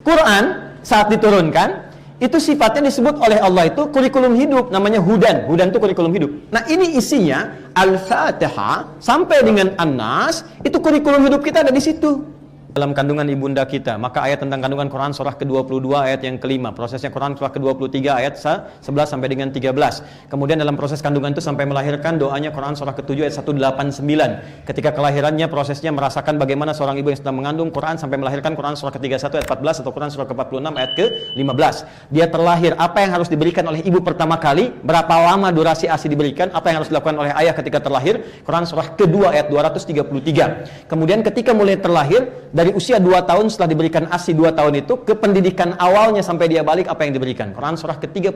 Quran saat diturunkan itu sifatnya disebut oleh Allah itu kurikulum hidup, namanya hudan. Hudan itu kurikulum hidup. Nah, ini isinya Al-Fatihah sampai dengan An-Nas, itu kurikulum hidup kita ada di situ. Dalam kandungan ibunda kita, maka ayat tentang kandungan Quran surah ke-22 ayat yang kelima, prosesnya Quran surah ke-23 ayat 11 sampai dengan 13. Kemudian dalam proses kandungan itu sampai melahirkan, doanya Quran surah ke-7 ayat 189. Ketika kelahirannya, prosesnya merasakan bagaimana seorang ibu yang sedang mengandung Quran sampai melahirkan, Quran surah ke-31 ayat 14 atau Quran surah ke-46 ayat ke-15. Dia terlahir, apa yang harus diberikan oleh ibu pertama kali, berapa lama durasi ASI diberikan, apa yang harus dilakukan oleh ayah ketika terlahir, Quran surah ke-2 ayat 233. Kemudian ketika mulai terlahir, dari usia 2 tahun setelah diberikan ASI 2 tahun itu ke pendidikan awalnya sampai dia balik, apa yang diberikan. Quran surah ke-31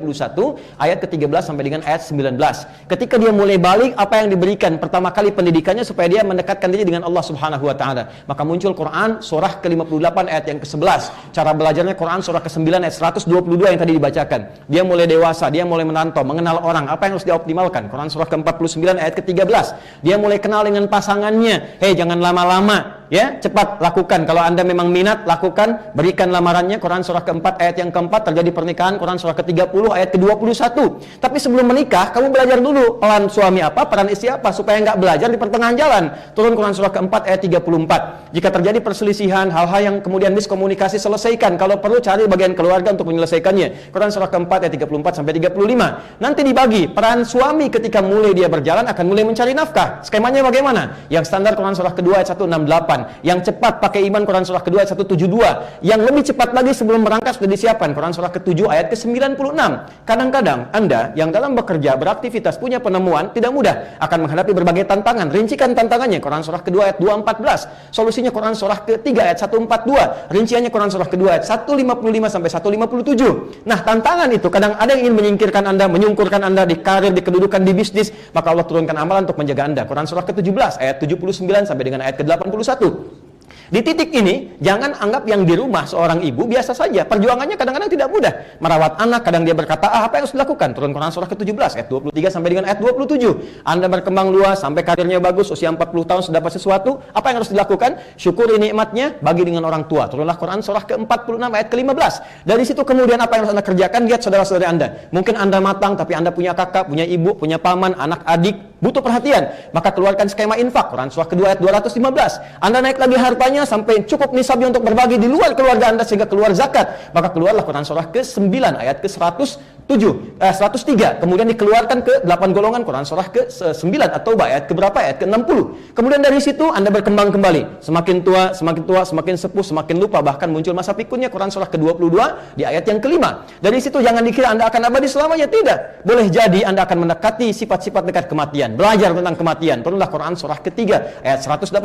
ayat ke-13 sampai dengan ayat 19. Ketika dia mulai balik, apa yang diberikan? Pertama kali pendidikannya supaya dia mendekatkan diri dengan Allah Subhanahu wa taala. Maka muncul Quran surah ke-58 ayat yang ke-11. Cara belajarnya Quran surah ke-9 ayat 122 yang tadi dibacakan. Dia mulai dewasa, dia mulai menantau, mengenal orang, apa yang harus dioptimalkan. Quran surah ke-49 ayat ke-13. Dia mulai kenal dengan pasangannya. Hei, jangan lama-lama, ya, cepat lakukan. Kalau Anda memang minat, lakukan, berikan lamarannya. Quran surah ke-4 ayat yang ke-4 terjadi pernikahan. Quran surah ke-30 ayat ke-21. Tapi sebelum menikah, kamu belajar dulu peran suami apa, peran istri apa, supaya nggak belajar di pertengahan jalan. Turun Quran surah ke-4 ayat 34. Jika terjadi perselisihan, hal-hal yang kemudian miskomunikasi, selesaikan. Kalau perlu cari bagian keluarga untuk menyelesaikannya. Quran surah ke-4 ayat 34 sampai 35. Nanti dibagi peran suami ketika mulai dia berjalan akan mulai mencari nafkah. Skemanya bagaimana? Yang standar Quran surah ke-2 ayat 168. Yang cepat pakai iman Quran surah ke-2 ayat 172. Yang lebih cepat lagi sebelum berangkat sudah disiapkan Quran surah ke-7 ayat ke-96. Kadang-kadang Anda yang dalam bekerja, beraktivitas, punya penemuan tidak mudah, akan menghadapi berbagai tantangan. Rincikan tantangannya Quran surah ke-2 ayat 214. Solusinya Quran surah ke-3 ayat 142. Rinciannya Quran surah ke-2 ayat 155 sampai 157. Nah, tantangan itu kadang ada yang ingin menyingkirkan Anda, menyungkurkan Anda di karir, di kedudukan, di bisnis, maka Allah turunkan amalan untuk menjaga Anda. Quran surah ke-17 ayat 79 sampai dengan ayat ke-81. Di titik ini, jangan anggap yang di rumah seorang ibu biasa saja. Perjuangannya kadang-kadang tidak mudah. Merawat anak, kadang dia berkata, apa yang harus dilakukan? Turun Quran surah ke-17, ayat 23 sampai dengan ayat 27. Anda berkembang luas, sampai karirnya bagus, usia 40 tahun sudah dapat sesuatu, apa yang harus dilakukan? Syukuri nikmatnya, bagi dengan orang tua. Turunlah Quran surah ke-46, ayat ke-15. Dari situ kemudian apa yang harus Anda kerjakan? Lihat saudara-saudara Anda. Mungkin Anda matang, tapi Anda punya kakak, punya ibu, punya paman, anak, adik, butuh perhatian. Maka keluarkan skema infak, Quran surah ke-2 ayat 215. Anda naik lagi hartanya sampai cukup nisabnya untuk berbagi di luar keluarga Anda sehingga keluar zakat, maka keluarlah Quran surah ke-9 ayat ke-103. Kemudian dikeluarkan ke 8 golongan Quran surah ke-9 atau ayat ke berapa? Ayat ke-60. Kemudian dari situ Anda berkembang kembali, semakin tua, semakin sepuh, semakin lupa, bahkan muncul masa pikunnya Quran surah ke-22 di ayat yang kelima. Dari situ jangan dikira Anda akan abadi selamanya, tidak. Boleh jadi Anda akan mendekati sifat-sifat dekat kematian, belajar tentang kematian. Turunlah Quran surah ke-3 ayat 185.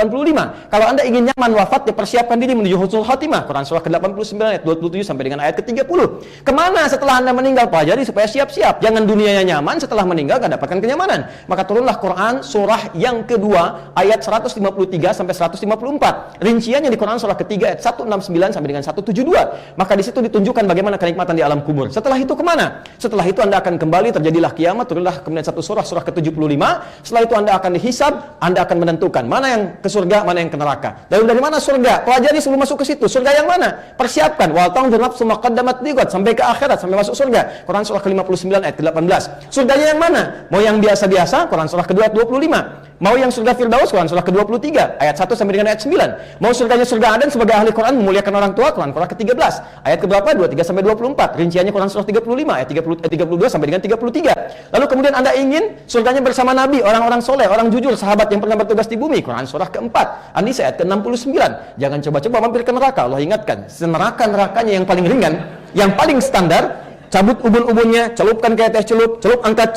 Kalau Anda ingin nyaman wafat, dipersiapkan diri menuju husnul khatimah. Quran surah ke-89 ayat 27 sampai dengan ayat ke-30. Kemana setelah Anda meninggal? Pelajari supaya siap-siap. Jangan dunianya nyaman, setelah meninggal gak dapatkan kenyamanan. Maka turunlah Quran surah yang kedua ayat 153 sampai 154. Rinciannya di Quran surah ketiga ayat 169 sampai dengan 172. Maka di situ ditunjukkan bagaimana kenikmatan di alam kubur. Setelah itu kemana? Setelah itu Anda akan kembali, terjadilah kiamat. Turunlah kemudian satu surah ke-75. Setelah itu Anda akan dihisab, Anda akan menentukan mana yang ke surga, mana yang ke neraka. Dari mana surga? Pelajari sebelum masuk ke situ. Surga yang mana? Persiapkan. Wal tanzur nafsum ma qaddamat lighad, sampai ke akhirat, sampai masuk surga. Quran surah ke-59 ayat ke-18. Surganya yang mana? Mau yang biasa-biasa? Quran surah ke-2 ayat 25. Mau yang surga Firdaus? Quran surah ke-23 ayat 1 sampai dengan ayat 9. Mau surganya surga Aden sebagai ahli Quran, memuliakan orang tua? Quran surah ke-13 ayat ke berapa? 23 sampai 24. Rinciannya Quran surah 35 ayat 32 sampai dengan 33. Lalu kemudian Anda ingin surganya bersama Nabi, orang-orang soleh, orang jujur, sahabat yang pernah bertugas di bumi. Quran surah ke-4 An-Nisa ayat ke-69. Jangan coba-coba mampir ke neraka. Allah ingatkan, neraka-nerakanya yang paling ringan, yang paling standar, cabut ubun-ubunnya, celupkan kayak teh celup, celup angkat,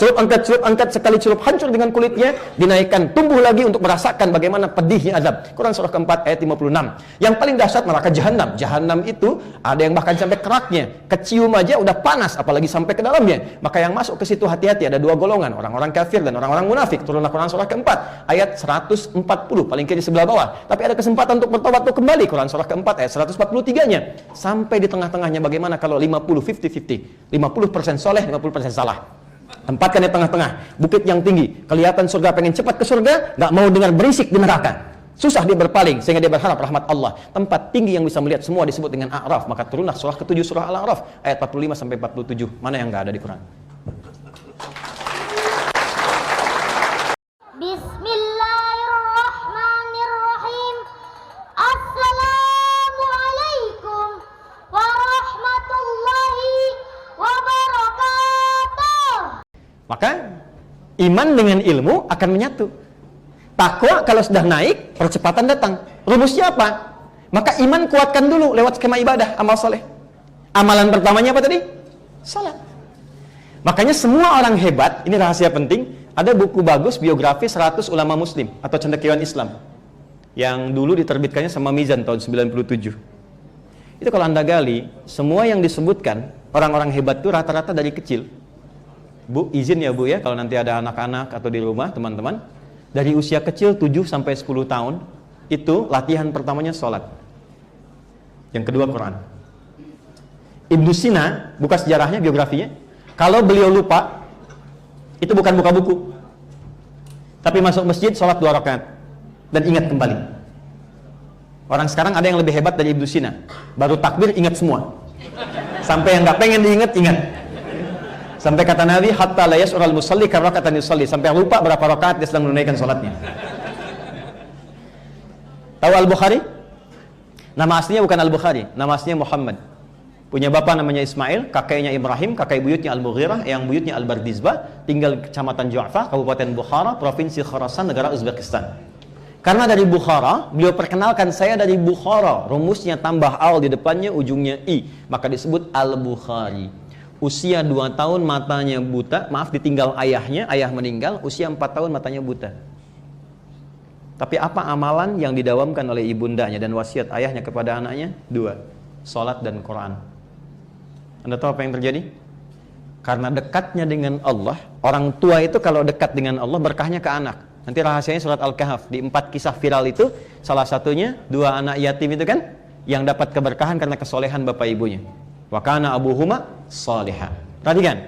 sekali celup hancur dengan kulitnya, dinaikkan, tumbuh lagi untuk merasakan bagaimana pedihnya azab. Quran surah ke-4 ayat 56. Yang paling dahsyat neraka jahanam. Jahanam itu ada yang bahkan sampai keraknya, kecium aja udah panas, apalagi sampai ke dalamnya. Maka yang masuk ke situ hati-hati, ada dua golongan, orang-orang kafir dan orang-orang munafik. Turunlah Quran surah ke-4 ayat 140, paling kiri sebelah bawah. Tapi ada kesempatan untuk bertobat untuk kembali. Quran surah ke-4 ayat 143-nya. Sampai di tengah-tengahnya bagaimana kalau 50-50. 50% soleh, 50% salah. Tempatkan di tengah-tengah, bukit yang tinggi. Kelihatan surga, pengen cepat ke surga, nggak mau dengar berisik di neraka. Susah dia berpaling sehingga dia berharap rahmat Allah. Tempat tinggi yang bisa melihat semua disebut dengan A'raf. Maka turunlah surah ke-7 surah Al-A'raf ayat 45 sampai 47. Mana yang enggak ada di Quran? Bismillahirrahmanirrahim. Assalamualaikum warahmatullahi wabarakatuh. Maka iman dengan ilmu akan menyatu. Takwa kalau sudah naik, percepatan datang. Rumusnya apa? Maka iman kuatkan dulu lewat skema ibadah, amal soleh. Amalan pertamanya apa tadi? Salat. Makanya semua orang hebat, ini rahasia penting, ada buku bagus biografi 100 ulama muslim atau cendekiawan Islam yang dulu diterbitkannya sama Mizan tahun 97. Itu kalau Anda gali, semua yang disebutkan orang-orang hebat itu rata-rata dari kecil. Bu, izin ya Bu ya, kalau nanti ada anak-anak atau di rumah teman-teman, dari usia kecil 7 sampai 10 tahun itu latihan pertamanya sholat. Yang kedua Quran. Ibnu Sina, buka sejarahnya, biografinya, kalau beliau lupa, itu bukan buka buku, tapi masuk masjid sholat 2 rakaat dan ingat kembali. Orang sekarang ada yang lebih hebat dari Ibnu Sina, baru takbir ingat semua, sampai yang nggak pengen diingat ingat. Sampai kata Nabi, hatta la yas'ural musalli karakatan yusalli, sampai lupa berapa rakaat dia sedang menunaikan salatnya. Tahu Al-Bukhari? Nama aslinya bukan Al-Bukhari, nama aslinya Muhammad. Punya bapak namanya Ismail, kakeknya Ibrahim, kakek buyutnya Al-Mughirah, yang buyutnya Al-Bardizbah, tinggal di Kecamatan Ju'fa, Kabupaten Bukhara, Provinsi Khorasan, negara Uzbekistan. Karena dari Bukhara, beliau perkenalkan saya dari Bukhara, rumusnya tambah al di depannya, ujungnya i, maka disebut Al-Bukhari. Usia 2 tahun matanya buta, maaf ditinggal ayahnya, ayah meninggal, usia 4 tahun matanya buta. Tapi apa amalan yang didawamkan oleh ibundanya dan wasiat ayahnya kepada anaknya? 2, salat dan Quran. Anda tahu apa yang terjadi? Karena dekatnya dengan Allah, orang tua itu kalau dekat dengan Allah berkahnya ke anak. Nanti rahasianya surat Al-Kahf, di 4 kisah viral itu, salah satunya 2 anak yatim itu kan, yang dapat keberkahan karena kesolehan bapak ibunya. Wa kana abuhuma salihah. Perhatikan,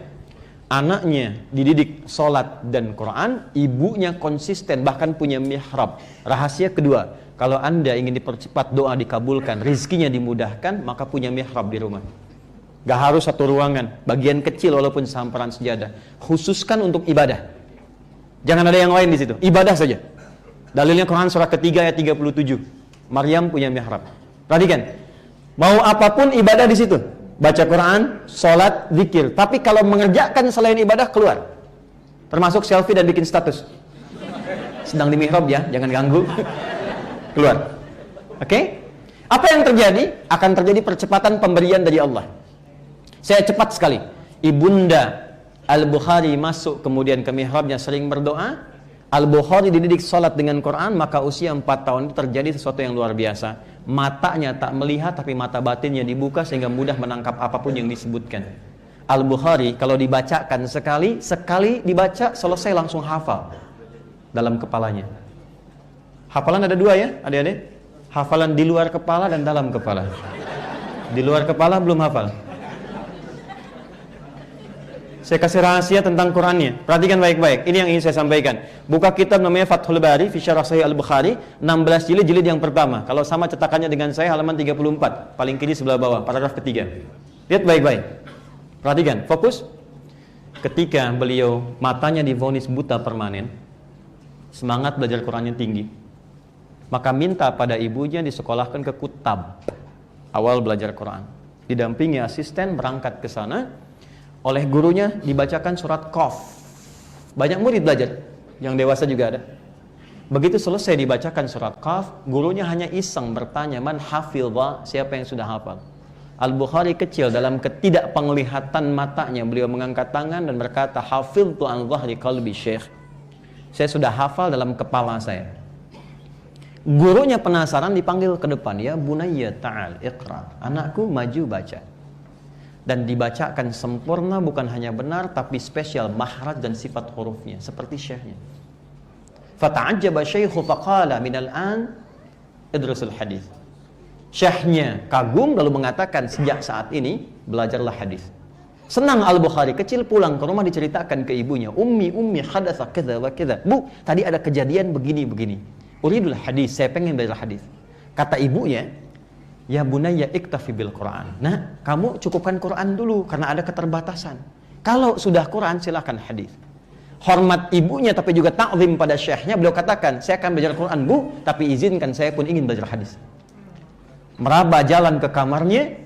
anaknya dididik sholat dan Quran, ibunya konsisten bahkan punya mihrab. Rahasia kedua, kalau Anda ingin dipercepat doa dikabulkan, rezekinya dimudahkan, maka punya mihrab di rumah. Gak harus satu ruangan, bagian kecil walaupun sehamparan sejadah. Khususkan untuk ibadah. Jangan ada yang lain di situ, ibadah saja. Dalilnya Quran surah ketiga ayat 37. Maryam punya mihrab. Perhatikan, mau apapun ibadah di situ. Baca Quran, sholat, zikir. Tapi kalau mengerjakan selain ibadah, keluar. Termasuk selfie dan bikin status. Sedang di mihrab ya, jangan ganggu. Keluar. Oke? Apa yang terjadi? Akan terjadi percepatan pemberian dari Allah. Saya cepat sekali. Ibunda Al-Bukhari masuk kemudian ke mihrabnya sering berdoa. Al-Bukhari dididik sholat dengan Quran, maka usia 4 tahun itu terjadi sesuatu yang luar biasa. Matanya tak melihat, tapi mata batinnya dibuka sehingga mudah menangkap apapun yang disebutkan. Al-Bukhari kalau dibacakan sekali dibaca, selesai langsung hafal dalam kepalanya. Hafalan ada 2 ya adik-adik? Hafalan di luar kepala dan dalam kepala. Di luar kepala belum hafal. Saya kasih rahasia tentang Qurannya. Perhatikan baik-baik. Ini yang ingin saya sampaikan. Buka kitab namanya Fathul Bari fi Syarah Sahih Al-Bukhari, 16 jilid yang pertama. Kalau sama cetakannya dengan saya, halaman 34, paling kiri sebelah bawah, paragraf ketiga. Lihat baik-baik. Perhatikan, fokus. Ketika beliau matanya divonis buta permanen, semangat belajar Qurannya tinggi, maka minta pada ibunya disekolahkan ke Kutab, awal belajar Quran. Didampingi asisten berangkat ke sana. Oleh gurunya dibacakan surat Qaf. Banyak murid belajar, yang dewasa juga ada. Begitu selesai dibacakan surat Qaf, gurunya hanya iseng bertanya, man hafidha, siapa yang sudah hafal? Al-Bukhari kecil, dalam ketidakpenglihatan matanya beliau mengangkat tangan dan berkata, hafidtu an dhahri qalbi syekh. Saya sudah hafal dalam kepala saya. Gurunya penasaran, dipanggil ke depan, ya bunayya ta'al iqra, anakku maju baca. Dan dibacakan sempurna, bukan hanya benar tapi spesial mahraj dan sifat hurufnya seperti syekhnya. Fata'ajjaba syaikhu faqala minal an idrusul hadis. Syekhnya kagum lalu mengatakan, sejak saat ini belajarlah hadis. Senang Al-Bukhari kecil, pulang ke rumah diceritakan ke ibunya, ummi hadatsa kadza wa kadza. Bu, tadi ada kejadian begini. Uridul hadis, saya pengen belajar hadis. Kata ibunya, ya bunayya iktafi bil Quran. Nah, kamu cukupkan Quran dulu karena ada keterbatasan. Kalau sudah Quran, silakan hadis. Hormat ibunya tapi juga ta'zim pada syekhnya, beliau katakan, saya akan belajar Quran bu, tapi izinkan saya pun ingin belajar hadis. Meraba jalan ke kamarnya,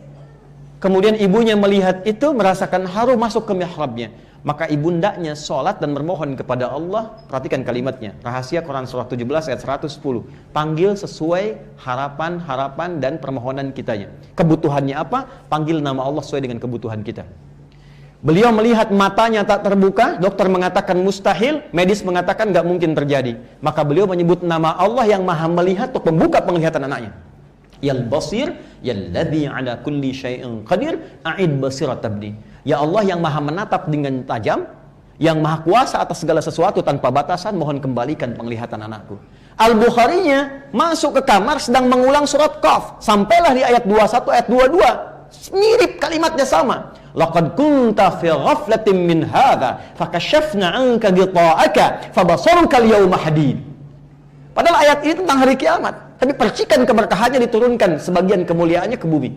kemudian ibunya melihat itu, merasakan haru masuk ke mihrabnya. Maka ibundanya sholat dan bermohon kepada Allah. Perhatikan kalimatnya, rahasia Quran surah 17 ayat 110. Panggil sesuai harapan-harapan dan permohonan kitanya. Kebutuhannya apa? Panggil nama Allah sesuai dengan kebutuhan kita. Beliau melihat matanya tak terbuka, dokter mengatakan mustahil, medis mengatakan gak mungkin terjadi. Maka beliau menyebut nama Allah yang maha melihat untuk membuka penglihatan anaknya. Yal basir, yalladzi ala kulli syai'in qadir, a'id basirat abdi. Ya Allah yang maha menatap dengan tajam, yang maha kuasa atas segala sesuatu tanpa batasan, mohon kembalikan penglihatan anakku. Al-Bukharinya masuk ke kamar sedang mengulang surat Qaf, sampailah di ayat 21, ayat 22. Mirip kalimatnya sama. Laqad kunta fi ghaflatin min hadza fakashafna 'anka ghita'aka fabasaruka al-yawma hadid. Padahal ayat ini tentang hari kiamat, tapi percikan keberkahannya diturunkan, sebagian kemuliaannya ke bumi.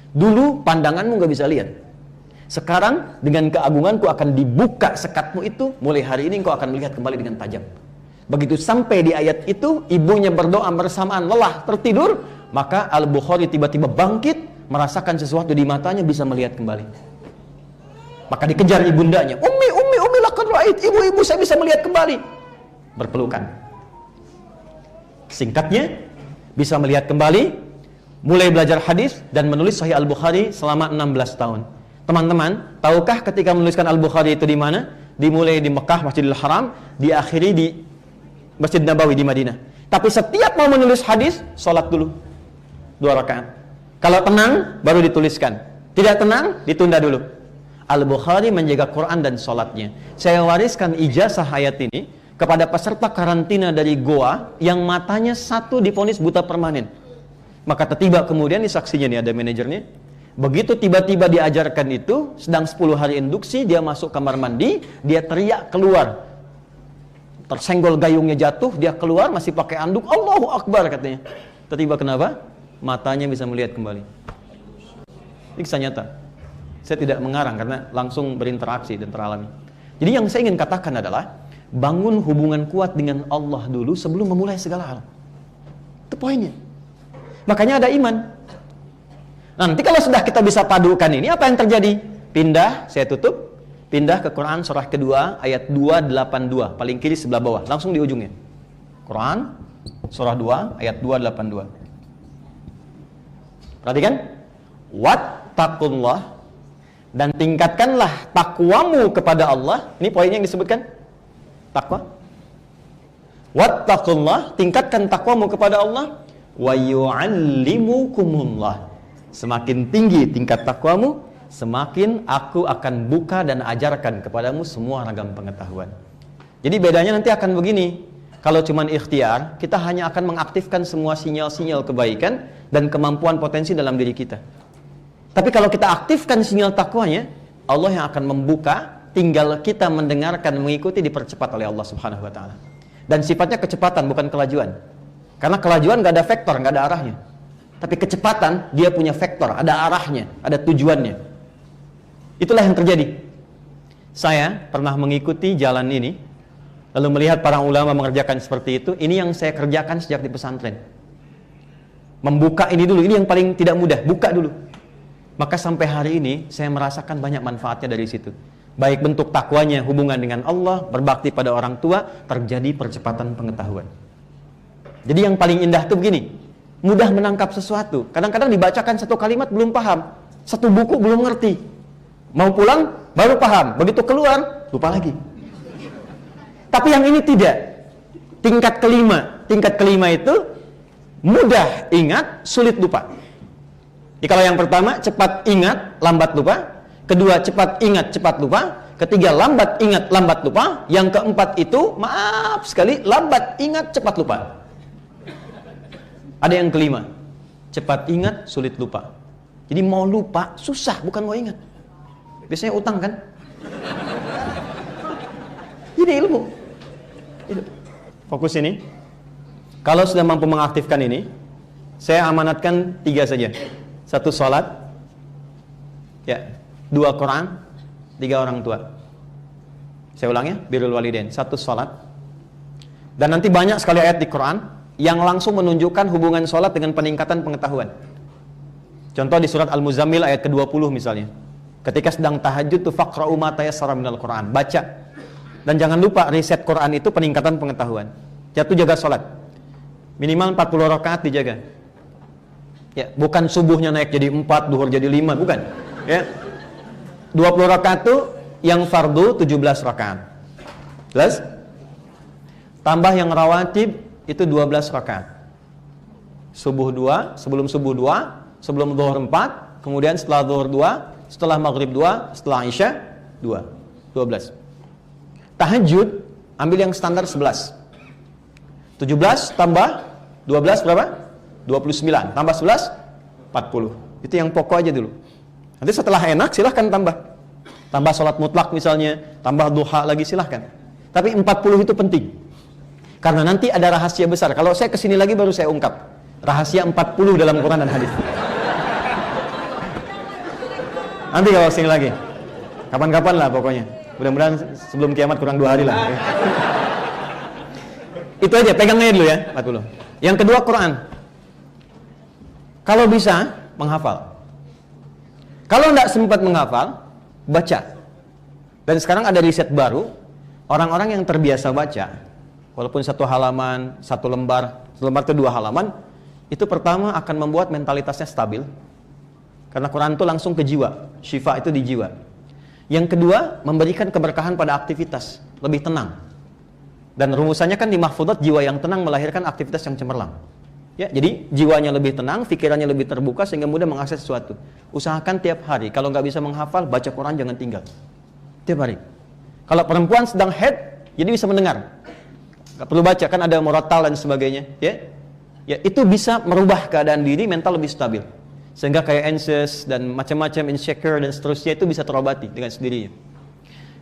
Dulu pandanganmu gak bisa lihat. Sekarang dengan keagunganku akan dibuka sekatmu itu, mulai hari ini engkau akan melihat kembali dengan tajam. Begitu sampai di ayat itu, ibunya berdoa bersamaan lelah tertidur, maka Al-Bukhari tiba-tiba bangkit, merasakan sesuatu di matanya, bisa melihat kembali. Maka dikejar ibundanya, Ummi, laqad ra'ait, ibu, saya bisa melihat kembali. Berpelukan. Singkatnya, bisa melihat kembali, mulai belajar hadis dan menulis Sahih Al-Bukhari selama 16 tahun. Teman-teman, tahukah ketika menuliskan Al-Bukhari itu di mana? Dimulai di Mekah, Masjidil Haram, diakhiri di Masjid Nabawi di Madinah. Tapi setiap mau menulis hadis, sholat dulu 2 rakaat. Kalau tenang, baru dituliskan. Tidak tenang, ditunda dulu. Al-Bukhari menjaga Quran dan sholatnya. Saya wariskan ijazah ayat ini kepada peserta karantina dari Goa yang matanya satu divonis buta permanen. Maka tiba kemudian, ini saksinya nih, ada manajernya. Begitu tiba-tiba diajarkan itu, sedang 10 hari induksi, dia masuk kamar mandi, dia teriak keluar. Tersenggol gayungnya jatuh, dia keluar masih pakai anduk, Allahu Akbar katanya. Tiba-tiba kenapa? Matanya bisa melihat kembali. Ini kisah nyata. Saya tidak mengarang karena langsung berinteraksi dan teralami. Jadi yang saya ingin katakan adalah, bangun hubungan kuat dengan Allah dulu sebelum memulai segala hal. Itu poinnya. Makanya ada iman. Nanti kalau sudah kita bisa padukan ini, apa yang terjadi? Pindah, saya tutup. Pindah ke Quran surah kedua ayat 282, paling kiri sebelah bawah, langsung di ujungnya. Quran surah 2 ayat 282. Perhatikan. Wattaqullah, dan tingkatkanlah takwamu kepada Allah. Ini poinnya yang disebutkan, takwa. Wattaqullah, tingkatkan takwamu kepada Allah. Wa yu'allimukumullah, semakin tinggi tingkat takwamu, semakin aku akan buka dan ajarkan kepadamu semua ragam pengetahuan. Jadi bedanya nanti akan begini. Kalau cuman ikhtiar, kita hanya akan mengaktifkan semua sinyal-sinyal kebaikan dan kemampuan potensi dalam diri kita. Tapi kalau kita aktifkan sinyal takwanya, Allah yang akan membuka, tinggal kita mendengarkan, mengikuti, dipercepat oleh Allah Subhanahu wa taala. Dan sifatnya kecepatan, bukan kelajuan. Karena kelajuan gak ada vektor, gak ada arahnya. Tapi kecepatan, dia punya vektor, ada arahnya, ada tujuannya. Itulah yang terjadi. Saya pernah mengikuti jalan ini, lalu melihat para ulama mengerjakan seperti itu. Ini yang saya kerjakan sejak di pesantren. Membuka ini dulu, ini yang paling tidak mudah, buka dulu. Maka sampai hari ini saya merasakan banyak manfaatnya dari situ. Baik bentuk takwanya, hubungan dengan Allah, berbakti pada orang tua, terjadi percepatan pengetahuan. Jadi yang paling indah itu begini, mudah menangkap sesuatu. Kadang-kadang dibacakan satu kalimat belum paham, satu buku belum ngerti. Mau pulang baru paham, begitu keluar lupa lagi. Tapi yang ini tidak. Tingkat kelima itu mudah ingat, sulit lupa. Jadi kalau yang pertama, cepat ingat, lambat lupa. Kedua, cepat ingat, cepat lupa. Ketiga, lambat ingat, lambat lupa. Yang keempat itu, maaf sekali, lambat ingat, cepat lupa. Ada yang kelima, cepat ingat, sulit lupa. Jadi mau lupa, susah, bukan mau ingat. Biasanya utang kan? Ini ilmu. Fokus ini. Kalau sudah mampu mengaktifkan ini, saya amanatkan 3 saja. 1 sholat, ya, 2 Quran, 3 orang tua. Saya ulang ya, birrul walidain. 1 sholat. Dan nanti banyak sekali ayat di Quran yang langsung menunjukkan hubungan sholat dengan peningkatan pengetahuan. Contoh di surat Al-Muzammil ayat ke-20 misalnya. Ketika sedang tahajud tuh faqra'u ma tayassara minal Quran. Baca. Dan jangan lupa riset Quran itu peningkatan pengetahuan. Jatuh jaga sholat. Minimal 40 rakaat dijaga. Ya, bukan subuhnya naik jadi 4, duhur jadi 5, bukan. Ya. 20 rakaat tuh yang fardu 17 rakaat. Jelas? Tambah yang rawatib itu 12 rakaat. Subuh 2, sebelum subuh 2, sebelum zuhur 4, kemudian setelah zuhur 2, setelah maghrib 2, setelah isya 2. 12. Tahajud ambil yang standar 11. 17 tambah 12 berapa? 29. Tambah 11 40. Itu yang pokok aja dulu. Nanti setelah enak silahkan tambah. Tambah sholat mutlak misalnya, tambah duha lagi silahkan. Tapi 40 itu penting. Karena nanti ada rahasia besar. Kalau saya kesini lagi baru saya ungkap. Rahasia 40 dalam Quran dan hadis. Nanti kalau sini lagi. Kapan-kapan lah pokoknya. Mudah-mudahan sebelum kiamat kurang 2 hari lah. Itu aja, pegangnya dulu ya, 40. Yang kedua Quran. Kalau bisa, menghafal. Kalau tidak sempat menghafal, baca. Dan sekarang ada riset baru, orang-orang yang terbiasa baca, walaupun 1 halaman, 1 lembar itu 2 halaman, itu pertama akan membuat mentalitasnya stabil. Karena Quran itu langsung ke jiwa, syifa itu di jiwa. Yang kedua, memberikan keberkahan pada aktivitas, lebih tenang. Dan rumusannya kan di mahfudzat, jiwa yang tenang melahirkan aktivitas yang cemerlang. Ya, jadi jiwanya lebih tenang, pikirannya lebih terbuka sehingga mudah mengakses sesuatu. Usahakan tiap hari, kalau nggak bisa menghafal, baca Quran jangan tinggal. Tiap hari. Kalau perempuan sedang head, jadi bisa mendengar. Nggak perlu baca, kan ada murattal dan sebagainya. Ya, itu bisa merubah keadaan diri, mental lebih stabil. Sehingga kayak anxious dan macam-macam insecure dan seterusnya itu bisa terobati dengan sendirinya.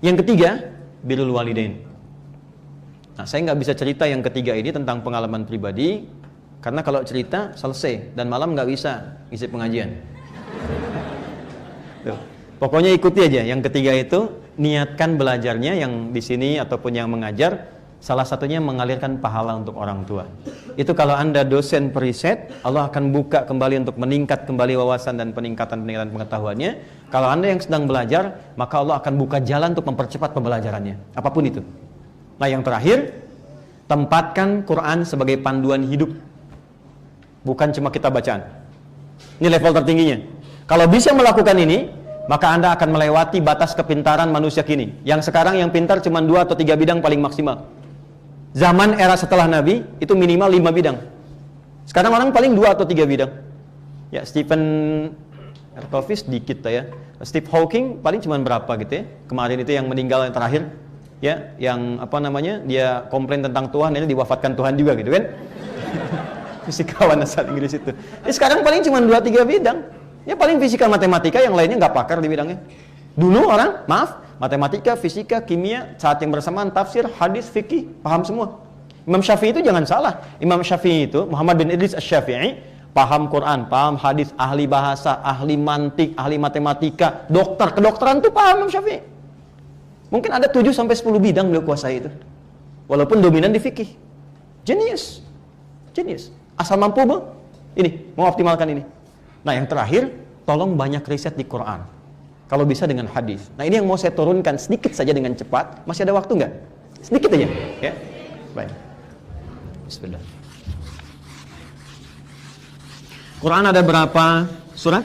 Yang ketiga, birrul walidain. Nah, saya nggak bisa cerita yang ketiga ini tentang pengalaman pribadi, karena kalau cerita selesai dan malam nggak bisa isi pengajian. Tuh. Pokoknya ikuti aja. Yang ketiga itu niatkan belajarnya yang di sini ataupun yang mengajar. Salah satunya mengalirkan pahala untuk orang tua. Itu kalau Anda dosen periset, Allah akan buka kembali untuk meningkat kembali wawasan dan peningkatan pengetahuannya. Kalau Anda yang sedang belajar, maka Allah akan buka jalan untuk mempercepat pembelajarannya. Apapun itu. Nah, yang terakhir, tempatkan Quran sebagai panduan hidup. Bukan cuma kitab bacaan. Ini level tertingginya. Kalau bisa melakukan ini, maka Anda akan melewati batas kepintaran manusia kini. Yang sekarang yang pintar cuma 2 atau 3 bidang paling maksimal. Zaman era setelah Nabi, itu minimal 5 bidang. Sekarang orang paling 2 atau 3 bidang. Ya, Stephen Hawking dikit ya. Steve Hawking paling cuma berapa gitu ya. Kemarin itu yang meninggal yang terakhir. Ya, yang apa namanya, dia komplain tentang Tuhan, ini diwafatkan Tuhan juga gitu kan. Fisikawan asal Inggris itu. Sekarang paling cuma 2-3 bidang. Ya paling fisika matematika, yang lainnya nggak pakar di bidangnya. Dulu orang, matematika, fisika, kimia, saat yang bersamaan tafsir, hadis, fikih, paham semua. Imam Syafi'i itu jangan salah. Imam Syafi'i itu, Muhammad bin Idris Asy-Syafi'i, paham Quran, paham hadis, ahli bahasa, ahli mantik, ahli matematika, dokter, kedokteran itu paham Imam Syafi'i. Mungkin ada 7-10 bidang beliau kuasai itu. Walaupun dominan di fikih. Genius. Asal mampu ini, mengoptimalkan ini. Nah, yang terakhir, tolong banyak riset di Quran. Kalau bisa dengan hadis. Nah, ini yang mau saya turunkan sedikit saja dengan cepat. Masih ada waktu nggak? Sedikit aja, ya. Baik. Bismillah. Quran ada berapa surat?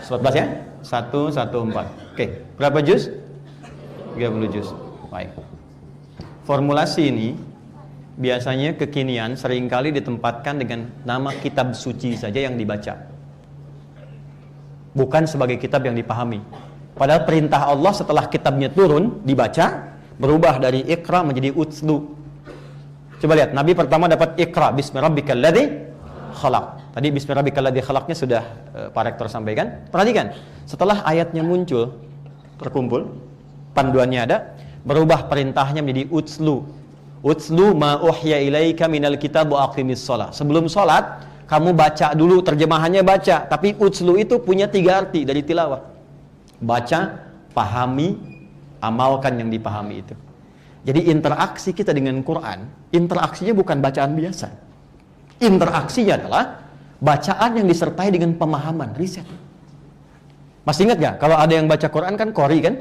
Surat bahasa ya? 114. Oke, berapa juz? 30 juz. Baik. Formulasi ini biasanya kekinian seringkali ditempatkan dengan nama kitab suci saja yang dibaca. Bukan sebagai kitab yang dipahami. Padahal perintah Allah setelah kitabnya turun, dibaca, berubah dari Iqra menjadi Utslu. Coba lihat, Nabi pertama dapat Iqra, Bismi Rabbikal ladzi khalaq. Tadi Bismi Rabbikal ladzi khalaqnya sudah Pak Rektor sampaikan. Perhatikan, setelah ayatnya muncul, terkumpul, panduannya ada, berubah perintahnya menjadi Utslu. Utslu ma uhya ilaika minal kitab wa aqimis shalah. Sebelum salat, kamu baca dulu, terjemahannya baca. Tapi utslu itu punya 3 arti dari tilawah. Baca, pahami, amalkan yang dipahami itu. Jadi interaksi kita dengan Quran, interaksinya bukan bacaan biasa. Interaksinya adalah bacaan yang disertai dengan pemahaman, riset. Masih ingat gak? Kalau ada yang baca Quran kan qori kan?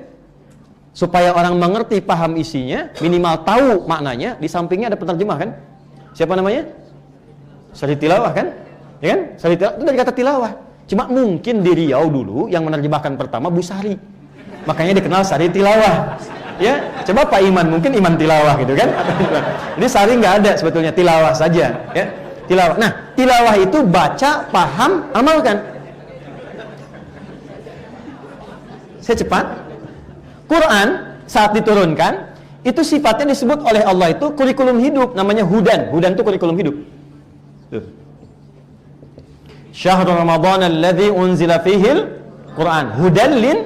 Supaya orang mengerti, paham isinya, minimal tahu maknanya, di sampingnya ada penerjemah kan? Siapa namanya? Sari tilawah kan? Ya kan? Sari tilawah itu dari kata tilawah. Cuma mungkin di Riau dulu yang menerjemahkan pertama Bu Sari. Makanya dikenal Sari Tilawah. Ya, coba Pak Iman, mungkin Iman Tilawah gitu kan? Jadi Sari nggak ada sebetulnya, tilawah saja, ya. Tilawah. Nah, tilawah itu baca, paham, amalkan. Saya cepat. Quran saat diturunkan itu sifatnya disebut oleh Allah itu kurikulum hidup, namanya hudan. Hudan itu kurikulum hidup. Tuh. Syahrul Ramadan alladzi unzila fihil Quran hudan lin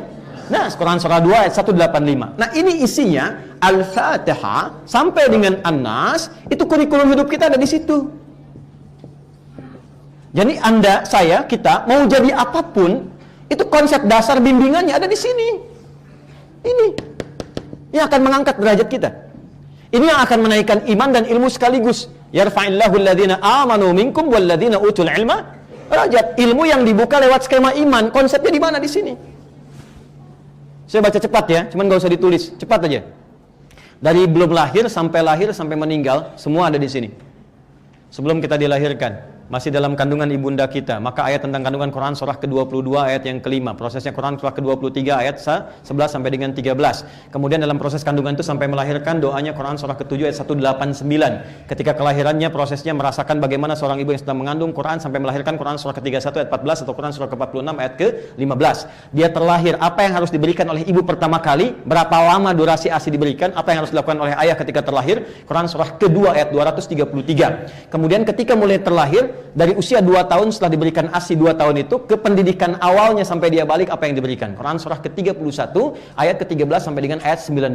nas. Quran surah 2 ayat 185. Nah, ini isinya Al-Fatihah sampai dengan An-Nas, itu kurikulum hidup kita ada di situ. Jadi Anda, saya, kita mau jadi apapun, itu konsep dasar bimbingannya ada di sini. Ini yang akan mengangkat derajat kita. Ini yang akan menaikkan iman dan ilmu sekaligus. Yarfa'illahu alladhina amanu minkum walladhina utul ilma derajat. Ilmu yang dibuka lewat skema iman, konsepnya di mana di sini? Saya baca cepat ya, cuman nggak usah ditulis, cepat aja. Dari belum lahir sampai meninggal, semua ada di sini. Sebelum kita dilahirkan, masih dalam kandungan ibunda kita, maka ayat tentang kandungan Quran surah ke-22 ayat yang kelima, prosesnya Quran surah ke-23 ayat 11 sampai dengan 13. Kemudian dalam proses kandungan itu sampai melahirkan, doanya Quran surah ke-7 ayat 189. Ketika kelahirannya, prosesnya merasakan bagaimana seorang ibu yang sedang mengandung, Quran sampai melahirkan, Quran surah ke-31 ayat 14 atau Quran surah ke-46 ayat ke-15. Dia terlahir, apa yang harus diberikan oleh ibu pertama kali, berapa lama durasi ASI diberikan, apa yang harus dilakukan oleh ayah ketika terlahir, Quran surah ke-2 ayat 233. Kemudian ketika mulai terlahir, dari usia 2 tahun setelah diberikan ASI 2 tahun itu, ke pendidikan awalnya sampai dia balik, apa yang diberikan? Quran surah ke-31 ayat ke-13 sampai dengan ayat 19.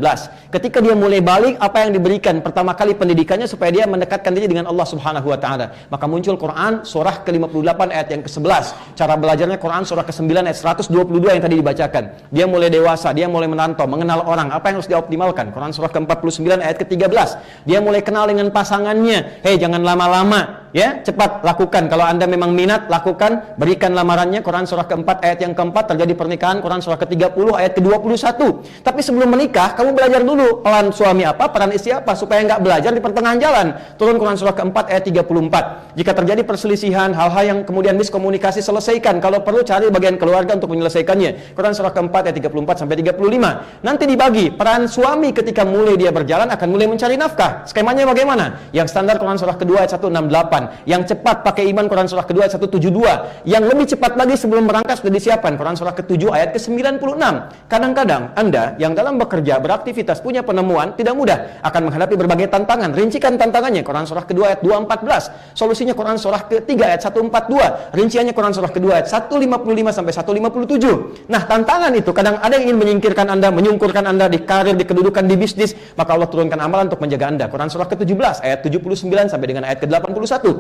Ketika dia mulai balik, apa yang diberikan? Pertama kali pendidikannya supaya dia mendekatkan diri dengan Allah Subhanahu wa taala. Maka muncul Quran surah ke-58 ayat yang ke-11. Cara belajarnya Quran surah ke-9 ayat 122 yang tadi dibacakan. Dia mulai dewasa, dia mulai merantau, mengenal orang, apa yang harus dioptimalkan? Quran surah ke-49 ayat ke-13. Dia mulai kenal dengan pasangannya. Hei, jangan lama-lama, ya, cepat lakukan. Kalau Anda memang minat, lakukan, berikan lamarannya. Quran surah ke-4 ayat yang ke-4, terjadi pernikahan. Quran surah ke-30 ayat ke-21. Tapi sebelum menikah, kamu belajar dulu peran suami apa, peran istri apa, supaya nggak belajar di pertengahan jalan. Turun Quran surah ke-4 ayat 34. Jika terjadi perselisihan, hal-hal yang kemudian miskomunikasi, selesaikan. Kalau perlu, cari bagian keluarga untuk menyelesaikannya. Quran surah ke-4 ayat 34 sampai 35. Nanti dibagi peran suami ketika mulai dia berjalan akan mulai mencari nafkah. Skemanya bagaimana? Yang standar Quran surah ke-2 ayat 168. Yang cepat pakai iman Quran surah ke-2 ayat 172. Yang lebih cepat lagi sebelum berangkat sudah disiapkan Quran surah ke-7 ayat ke-96. Kadang-kadang Anda yang dalam bekerja, beraktivitas, punya penemuan, tidak mudah, akan menghadapi berbagai tantangan. Rincikan tantangannya Quran surah ke-2 ayat 214. Solusinya Quran surah ke-3 ayat 142. Rinciannya Quran surah ke-2 ayat 155 sampai 157. Nah, tantangan itu kadang ada yang ingin menyingkirkan Anda, menyungkurkan Anda di karir, di kedudukan, di bisnis, maka Allah turunkan amalan untuk menjaga Anda. Quran surah ke-17 ayat 79 sampai dengan ayat ke-81.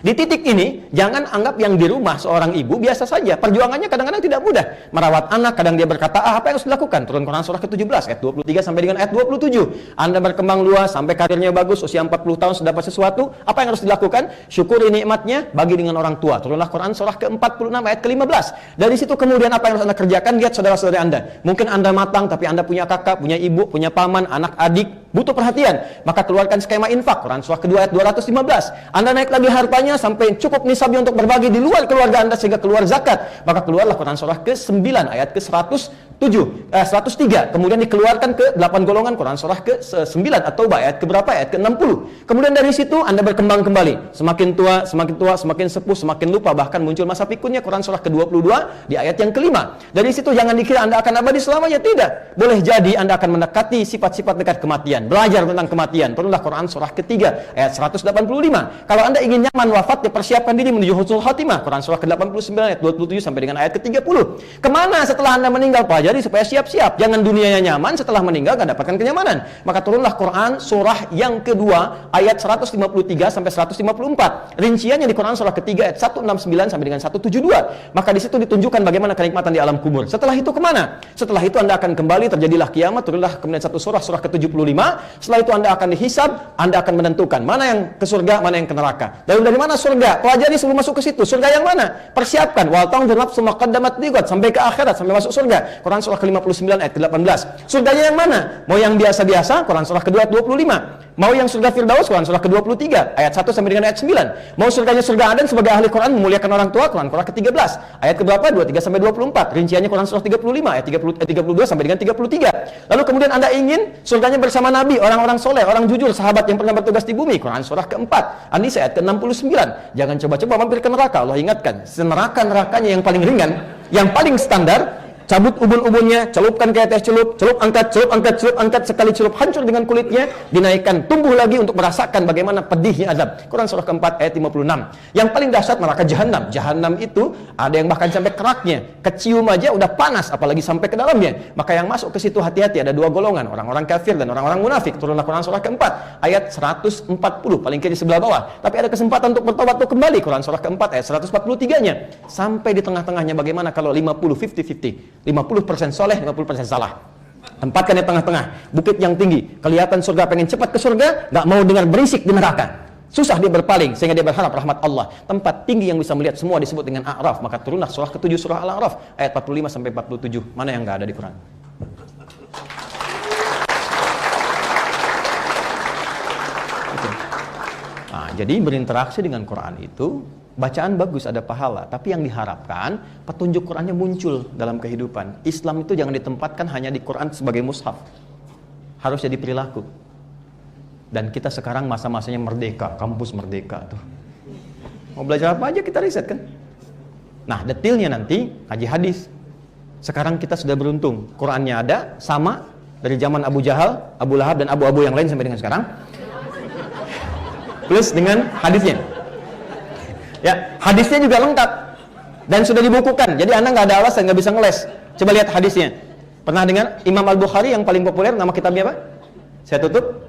Di titik ini, jangan anggap yang di rumah seorang ibu biasa saja. Perjuangannya kadang-kadang tidak mudah. Merawat anak, kadang dia berkata, apa yang harus dilakukan? Turun Quran surah ke-17, ayat 23 sampai dengan ayat 27. Anda berkembang luas, sampai karirnya bagus, usia 40 tahun sudah dapat sesuatu, apa yang harus dilakukan? Syukuri nikmatnya, bagi dengan orang tua. Turunlah Quran surah ke-46, ayat ke-15. Dari situ kemudian apa yang harus Anda kerjakan? Lihat saudara-saudara Anda. Mungkin Anda matang, tapi Anda punya kakak, punya ibu, punya paman, anak, adik, butuh perhatian. Maka keluarkan skema infak, Quran surah ke-2 ayat 215. Anda naik lagi hartanya sampai cukup nisabnya untuk berbagi di luar keluarga Anda sehingga keluar zakat, maka keluarlah Quran surah ke-9 ayat ke-103. Kemudian dikeluarkan ke 8 golongan Quran surah ke-9 atau ayat ke-berapa? Ayat ke-60. Kemudian dari situ Anda berkembang kembali. Semakin tua, semakin sepuh, semakin lupa, bahkan muncul masa pikunnya Quran surah ke-22 di ayat yang kelima. Dari situ jangan dikira Anda akan abadi selamanya, tidak. Boleh jadi Anda akan mendekati sifat-sifat dekat kematian. kematian, belajar tentang kematian. Turunlah Quran surah ketiga ayat 185. Kalau Anda ingin nyaman wafat, dipersiapkan diri menuju husnul khatimah. Quran surah ke-89 ayat 27 sampai dengan ayat ke-30. Kemana setelah Anda meninggal? Pelajari supaya siap-siap. Jangan dunianya nyaman, setelah meninggal gak dapatkan kenyamanan. Maka turunlah Quran surah yang kedua ayat 153 sampai 154. Rinciannya di Quran surah ketiga ayat 169 sampai dengan 172. Maka di situ ditunjukkan bagaimana kenikmatan di alam kubur. Setelah itu kemana? Setelah itu Anda akan kembali, terjadilah kiamat, turunlah kemudian satu surah ke-75. Setelah itu Anda akan dihisab, Anda akan menentukan mana yang ke surga, mana yang ke neraka. Lalu dari mana surga? Pelajari sebelum masuk ke situ. Surga yang mana? Persiapkan. Wal tanzur nafsum ma qaddamat lighad, sampai ke akhirat, sampai masuk surga. Quran surah ke-59 ayat ke-18. Surganya yang mana? Mau yang biasa-biasa? Quran surah kedua ayat 25. Mau yang surga Firdaus? Quran surah ke-23 ayat 1 sampai dengan ayat 9. Mau surganya surga Aden sebagai ahli Quran, memuliakan orang tua? Quran surah ke-13 ayat ke-berapa? 23 sampai 24. Rinciannya Quran surah 35 ayat 32 sampai dengan 33. Lalu kemudian Anda ingin surganya bersama Nabi, orang-orang soleh, orang jujur, sahabat yang pernah bertugas di bumi. Quran surah ke-4 An-Nisa ayat ke-69. Jangan coba-coba mampir ke neraka. Allah ingatkan, neraka-nerakanya yang paling ringan, yang paling standar. Cabut ubun-ubunnya, celupkan kayak teh celup, celup angkat, sekali celup hancur dengan kulitnya, dinaikkan, tumbuh lagi untuk merasakan bagaimana pedihnya azab. Quran surah ke-4 ayat 56. Yang paling dahsyat neraka jahanam. Jahanam itu ada yang bahkan sampai keraknya, kecium aja udah panas, apalagi sampai ke dalamnya. Maka yang masuk ke situ hati-hati, ada dua golongan, orang-orang kafir dan orang-orang munafik. Turunlah Quran surah ke-4 ayat 140, paling kiri sebelah bawah. Tapi ada kesempatan untuk bertobat, untuk kembali. Quran surah ke-4 ayat 143-nya. Sampai di tengah-tengahnya bagaimana kalau 50-50. 50% soleh, 50% salah. Tempatkan di tengah-tengah, bukit yang tinggi, kelihatan surga, pengen cepat ke surga, gak mau dengar berisik di neraka. Susah dia berpaling, sehingga dia berharap rahmat Allah. Tempat tinggi yang bisa melihat semua disebut dengan A'raf. Maka turunlah surah ke-7 surah Al-A'raf ayat 45 sampai 47. Mana yang gak ada di Quran? Nah, jadi berinteraksi dengan Quran itu, bacaan bagus, ada pahala, tapi yang diharapkan petunjuk Qurannya muncul dalam kehidupan. Islam itu jangan ditempatkan hanya di Quran sebagai mushaf, harus jadi perilaku. Dan kita sekarang masa-masanya merdeka, kampus merdeka tuh. Mau belajar apa aja kita riset kan. Nah, detailnya nanti haji hadis. Sekarang kita sudah beruntung, Qurannya ada, sama dari zaman Abu Jahal, Abu Lahab dan Abu-Abu yang lain sampai dengan sekarang. Plus dengan hadisnya. Ya, hadisnya juga lengkap dan sudah dibukukan. Jadi Anda nggak ada alasan nggak bisa ngeles. Coba lihat hadisnya. Pernah dengar Imam Al-Bukhari yang paling populer, nama kitabnya apa? Saya tutup.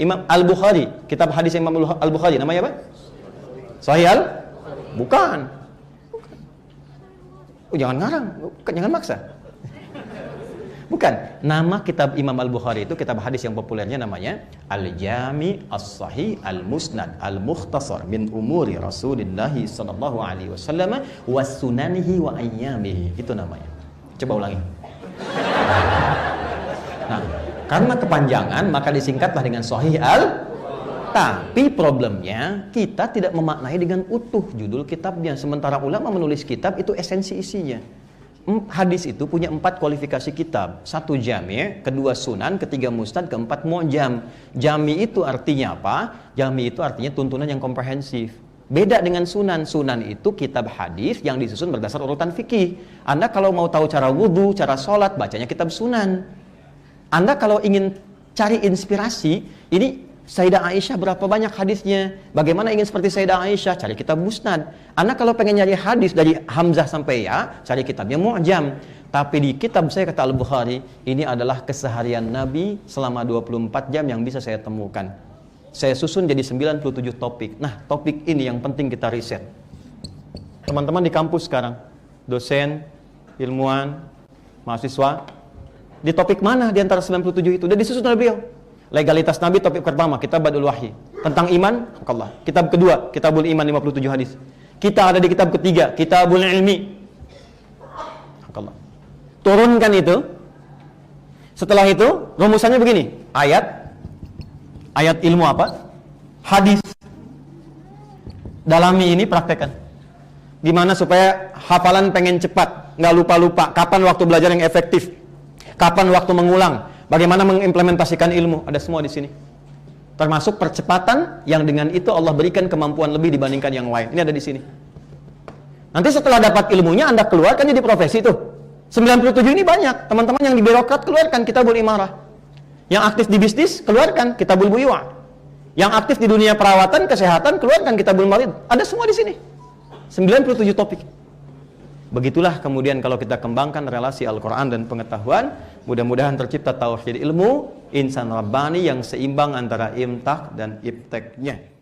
Imam Al-Bukhari, kitab hadis Imam Al-Bukhari, namanya apa? Sahih Al? Bukan. Oh, jangan ngarang, jangan maksa. Bukan, nama kitab Imam Al-Bukhari itu kitab hadis yang populernya namanya Al-Jami As-Sahih Al-Musnad Al-Mukhtasar min umuri Rasulullah sallallahu alaihi wasallam wa sunanihi wa ayyamihi. Itu namanya. Coba ulangi. Nah, karena kepanjangan maka disingkatlah dengan Sahih Al. Tapi problemnya kita tidak memaknai dengan utuh judul kitabnya. Sementara ulama menulis kitab itu esensi isinya. Hadis itu punya 4 kualifikasi kitab. 1 jami', kedua sunan, ketiga musnad, keempat mu'jam. Jami itu artinya apa? Jami itu artinya tuntunan yang komprehensif. Beda dengan sunan. Sunan itu kitab hadis yang disusun berdasar urutan fikih. Anda kalau mau tahu cara wudu, cara sholat, bacanya kitab sunan. Anda kalau ingin cari inspirasi, ini Sayyidah Aisyah berapa banyak hadisnya? Bagaimana ingin seperti Sayyidah Aisyah? Cari kitab musnad. Anda kalau pengen nyari hadis dari Hamzah sampai Ya, cari kitabnya mu'jam. Tapi di kitab saya, kata Al-Bukhari, ini adalah keseharian Nabi selama 24 jam yang bisa saya temukan. Saya susun jadi 97 topik. Nah, topik ini yang penting kita riset. Teman-teman di kampus sekarang, dosen, ilmuwan, mahasiswa, di topik mana di antara 97 itu? Udah disusun oleh beliau. Legalitas Nabi topik pertama, Kitab Badul Wahyi. Tentang iman, Allah. Kitab kedua, Kitabul Iman 57 hadis. Kita ada di kitab ketiga, Kitabul Ilmi. Allah. Turunkan itu. Setelah itu, rumusannya begini. Ayat ilmu apa? Hadis. Dalami ini, praktekkan. Gimana supaya hafalan pengen cepat, nggak lupa-lupa. Kapan waktu belajar yang efektif? Kapan waktu mengulang? Bagaimana mengimplementasikan ilmu? Ada semua di sini. Termasuk percepatan yang dengan itu Allah berikan kemampuan lebih dibandingkan yang lain. Ini ada di sini. Nanti setelah dapat ilmunya Anda keluarkan jadi profesi tuh. 97 ini banyak. Teman-teman yang di birokrat keluarkan Kitabul Imarah. Yang aktif di bisnis, keluarkan Kitabul Buyu'a. Yang aktif di dunia perawatan, kesehatan, keluarkan Kitabul Marid. Ada semua di sini. 97 topik. Begitulah kemudian kalau kita kembangkan relasi Al-Quran dan pengetahuan, mudah-mudahan tercipta tauhid ilmu, insan rabbani yang seimbang antara imtak dan ipteknya.